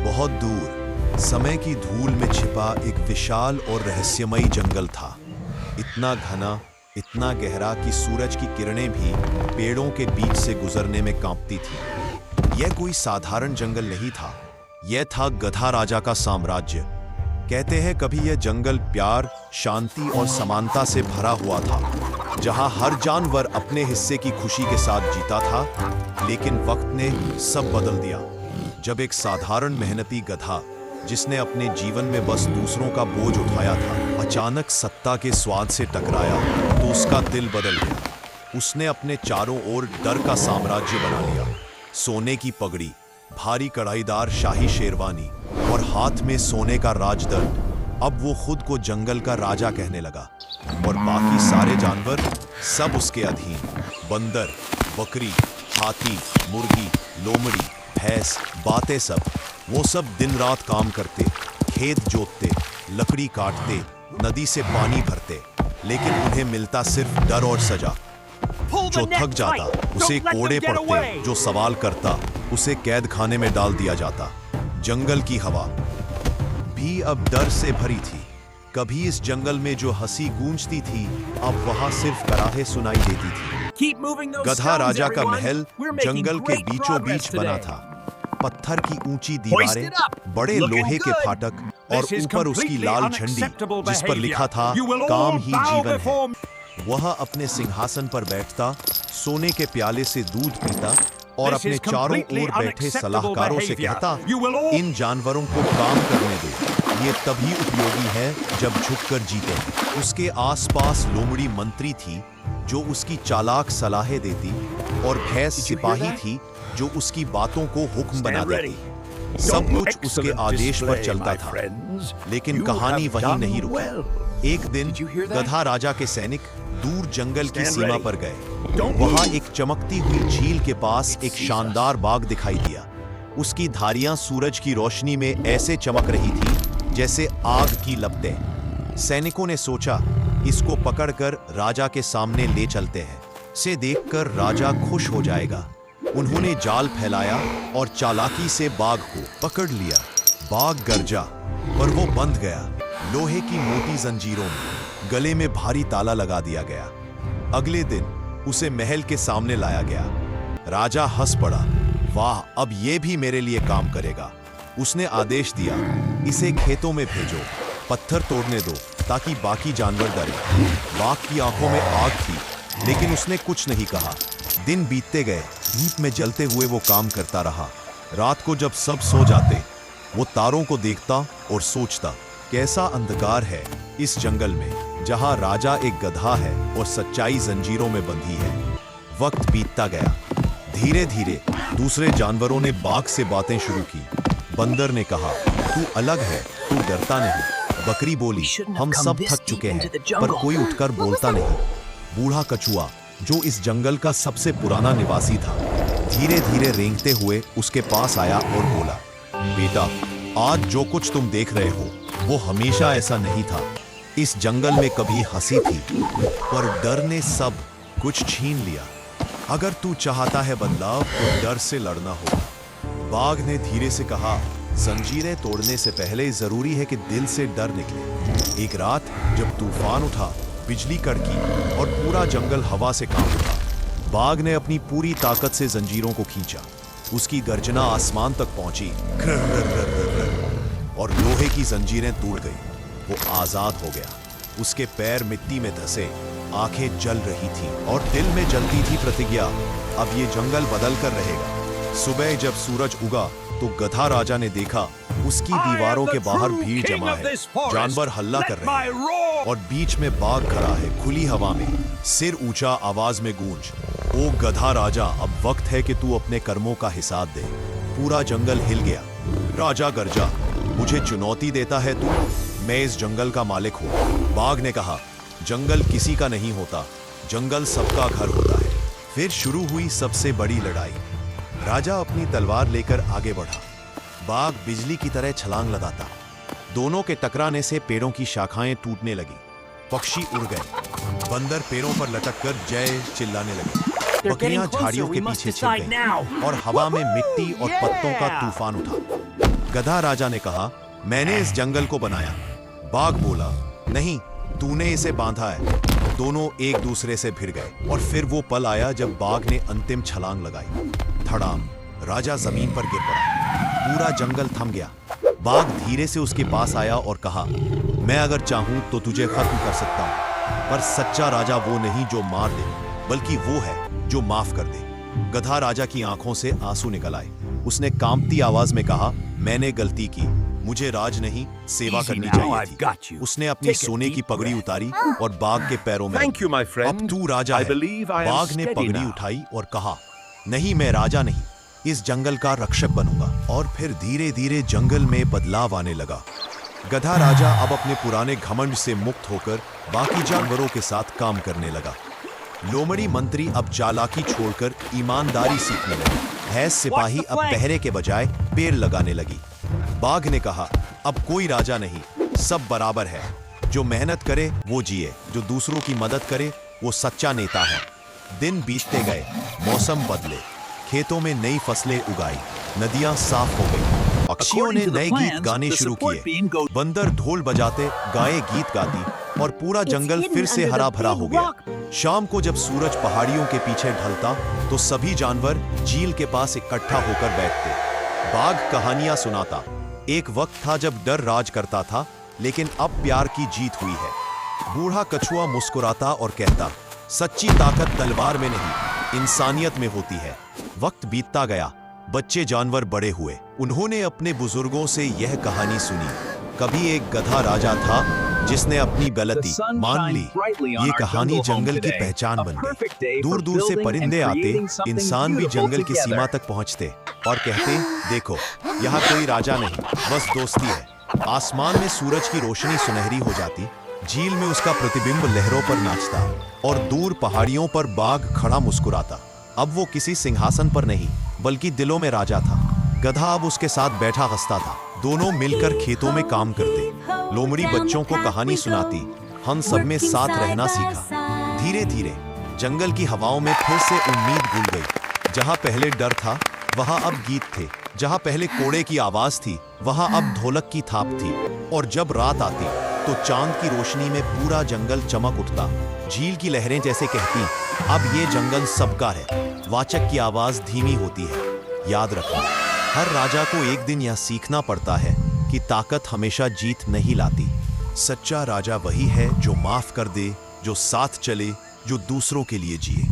बहुत दूर समय की धूल में छिपा एक विशाल और रहस्यमयी जंगल था। इतना घना, इतना गहरा कि सूरज की किरणें भी पेड़ों के बीच से गुजरने में कांपती थी। यह कोई साधारण जंगल नहीं था, यह था गधा राजा का साम्राज्य। कहते हैं कभी यह जंगल प्यार, शांति और समानता से भरा हुआ था, जहां हर जानवर अपने हिस्से की खुशी के साथ जीता था। लेकिन वक्त ने सब बदल दिया, जब एक साधारण मेहनती गधा जिसने अपने जीवन में बस दूसरों का बोझ उठाया था, अचानक सत्ता के स्वाद से टकराया तो उसका दिल बदल गया। उसने अपने चारों ओर डर का साम्राज्य बना लिया। सोने की पगड़ी, भारी कढ़ाईदार शाही शेरवानी और हाथ में सोने का राजदंड। अब वो खुद को जंगल का राजा कहने लगा और बाकी सारे जानवर सब उसके अधीन। बंदर, बकरी, हाथी, मुर्गी, लोमड़ी, भैंस, बातें वो सब दिन रात काम करते, खेत जोतते, लकड़ी काटते, नदी से पानी भरते, लेकिन उन्हें मिलता सिर्फ डर और सजा। जो थक जाता उसे कोड़े पड़ते, जो सवाल करता उसे कैद खाने में डाल दिया जाता। जंगल की हवा भी अब डर से भरी थी। कभी इस जंगल में जो हंसी गूंजती थी, अब वहां सिर्फ कराहे सुनाई देती थी। गधा राजा का महल जंगल के बीचों बीच बना था। पत्थर की ऊंची दीवारें, बड़े लोहे के फाटक और ऊपर उसकी लाल झंडी जिस पर लिखा था काम ही जीवन है। वह अपने सिंहासन पर बैठता, सोने के प्याले से दूध पीता और अपने चारों ओर बैठे सलाहकारों से कहता, इन जानवरों को काम करने दो, ये तभी उपयोगी है जब झुककर जीते। उसके आसपास लोमड़ी मंत्री थी जो उसकी चालाक सलाहें देती और भैंस सिपाही थी जो उसकी बातों को हुक्म बना देती। सब कुछ उसके आदेश पर चलता था। लेकिन कहानी वहीं नहीं रुकी। एक दिन गधा राजा के सैनिक दूर जंगल की सीमा पर गए। वहां एक चमकती हुई झील के पास एक शानदार बाग दिखाई दिया। उसकी धारियां सूरज की रोशनी में ऐसे चमक रही थी जैसे आग की लपटें। सैनिकों ने सोचा, इसको पकड़कर राजा के सामने ले चलते हैं। इसे देखकर राजा खुश हो जाएगा। उन्होंने जाल फैलाया और चालाकी से बाघ को पकड़ लिया। बाघ गरजा, पर वो बंध गया। लोहे की मोटी जंजीरों में गले में भारी ताला लगा दिया गया। अगले दिन उसे महल के सामने लाया गया। राजा हंस पड़ा, वाह, अब ये भी मेरे लिए काम करेगा। उसने आदेश दिया, इसे खेतों में भेजो, पत्थर तोड़ने दो ताकि बाकी जानवर डरे। बाघ की आंखों में आग थी, लेकिन उसने कुछ नहीं कहा। दिन बीतते गए, धूप में जलते हुए वो काम करता रहा। रात को जब सब सो जाते, वो तारों को देखता और सोचता, कैसा अंधकार है इस जंगल में, जहां राजा एक गधा है और सच्चाई जंजीरों में बंधी है। वक्त बीतता गया। धीरे धीरे दूसरे जानवरों ने बाघ से बातें शुरू की। बंदर ने कहा, तू अलग है, तू डरता नहीं। बकरी बोली, हम सब थक चुके हैं, पर कोई उठकर बोलता नहीं। बूढ़ा कछुआ, जो इस जंगल का सबसे पुराना निवासी था, धीरे धीरे रेंगते हुए उसके पास आया और बोला, बेटा, आज जो कुछ तुम देख रहे हो वो हमेशा ऐसा नहीं था। इस जंगल में कभी हंसी थी, पर डर ने सब कुछ छीन लिया। अगर तू चाहता है बदलाव तो डर से लड़ना होगा। बाघ ने धीरे से कहा, जंजीरें तोड़ने से पहले जरूरी है कि दिल से डर निकले। एक रात जब तूफान उठा, बिजली कड़की और पूरा जंगल हवा से कांप उठा, बाघ ने अपनी पूरी ताकत से जंजीरों को खींचा। उसकी गर्जना आसमान तक पहुंची और लोहे की जंजीरें टूट गई। वो आजाद हो गया। उसके पैर मिट्टी में धंसे, आंखें जल रही थी और दिल में जलती थी प्रतिज्ञा, अब ये जंगल बदल कर रहेगा। सुबह जब सूरज उगा तो गधा राजा ने देखा, उसकी दीवारों के बाहर भीड़ जमा है। जानवर हल्ला कर रहे हैं और बीच में बाघ खड़ा है, खुली हवा में, सिर ऊंचा, आवाज में गूंज, ओ गधा राजा, अब वक्त है कि तू अपने कर्मों का हिसाब दे। पूरा जंगल हिल गया। राजा गरजा, मुझे चुनौती देता है तू? मैं इस जंगल का मालिक हूँ। बाघ ने कहा, जंगल किसी का नहीं होता, जंगल सबका घर होता है। फिर शुरू हुई सबसे बड़ी लड़ाई। राजा अपनी तलवार लेकर आगे बढ़ा। बाघ बिजली की तरह छलांग लगाता। दोनों के टकराने से पेड़ों की शाखाएं टूटने लगी। पक्षी उड़ गए। बंदर पेड़ों पर लटककर जय चिल्लाने लगे। बकरियां झाड़ियों के पीछे छिप गईं और हवा में मिट्टी और पत्तों का तूफान उठा। गधा राजा ने कहा, मैंने इस जंगल को बनाया। बाघ बोला, नहीं, तूने इसे बांधा है। दोनों एक दूसरे से भिड़ गए और फिर वो पल आया जब बाघ ने अंतिम छलांग लगाई। धड़ाम, राजा जमीन पर गिर पड़ा। पूरा जंगल थम गया। बाघ धीरे से उसके पास आया और कहा, मैं अगर चाहूं तो तुझे खत्म कर सकता हूं, पर सच्चा राजा वो नहीं जो मार दे, बल्कि वो है जो माफ कर दे। गधा राजा की आंखों से आंसू निकल आए। उसने कांपती आवाज में कहा, मैंने गलती की, मुझे राज नहीं सेवा करनी चाहिए थी। उसने अपनी सोने की पगड़ी उतारी और बाघ के पैरों में, अब तू राजा है। बाघ ने पगड़ी उठाई और कहा, नहीं, मैं राजा नहीं, इस जंगल का रक्षक बनूंगा। और फिर धीरे धीरे जंगल में बदलाव आने लगा। गधा राजा अब अपने पुराने घमंड से मुक्त होकर बाकी जानवरों के साथ काम करने लगा। लोमड़ी मंत्री अब चालाकी छोड़कर ईमानदारी सीखने लगी। भैंस सिपाही अब पहरे के बजाय पेड़ लगाने लगी। बाघ ने कहा, अब कोई राजा नहीं, सब बराबर है। जो मेहनत करे वो जिए, जो दूसरों की मदद करे वो सच्चा नेता है। दिन बीतते गए, मौसम बदले, खेतों में नई फसलें उगाई, नदियां साफ हो गई, पक्षियों ने नए गीत गाने शुरू किए, बंदर ढोल बजाते, गायें गीत गाती और पूरा जंगल फिर से हरा भरा हो गया। शाम को जब सूरज पहाड़ियों के पीछे ढलता तो सभी जानवर झील के पास इकट्ठा होकर बैठते। बाघ कहानियां सुनाता, एक वक्त था जब डर राज करता था, लेकिन अब प्यार की जीत हुई है। बूढ़ा कछुआ मुस्कुराता और कहता, सच्ची ताकत तलवार में नहीं, इंसानियत में होती है। वक्त बीतता गया, बच्चे जानवर बड़े हुए। उन्होंने अपने बुजुर्गों से यह कहानी सुनी। कभी एक गधा राजा था जिसने अपनी गलती मान ली। ये कहानी जंगल की पहचान बन गई। दूर दूर से परिंदे आते, इंसान भी जंगल की सीमा तक पहुंचते और कहते, देखो, यहाँ कोई राजा नहीं, बस दोस्ती है। आसमान में सूरज की रोशनी सुनहरी हो जाती, झील में उसका प्रतिबिंब लहरों पर नाचता और दूर पहाड़ियों पर बाघ खड़ा मुस्कुराता। अब वो किसी सिंहासन पर नहीं, बल्कि दिलों में राजा था। गधा अब उसके साथ बैठा हंसता था। दोनों मिलकर खेतों में काम करते। लोमड़ी बच्चों को कहानी सुनाती। हम सब में साथ रहना सीखा। धीरे धीरे जंगल की हवाओं में फिर से उम्मीद घुल गई। जहां पहले डर था, वहां अब गीत थे। जहां पहले कोड़े की आवाज थी, वहां अब ढोलक की थाप थी। और जब रात आती तो चांद की रोशनी में पूरा जंगल चमक उठता। झील की लहरें जैसे कहती, अब ये जंगल सबका है। वाचक की आवाज धीमी होती है, याद रखना, हर राजा को एक दिन यह सीखना पड़ता है कि ताकत हमेशा जीत नहीं लाती। सच्चा राजा वही है जो माफ कर दे, जो साथ चले, जो दूसरों के लिए जिए।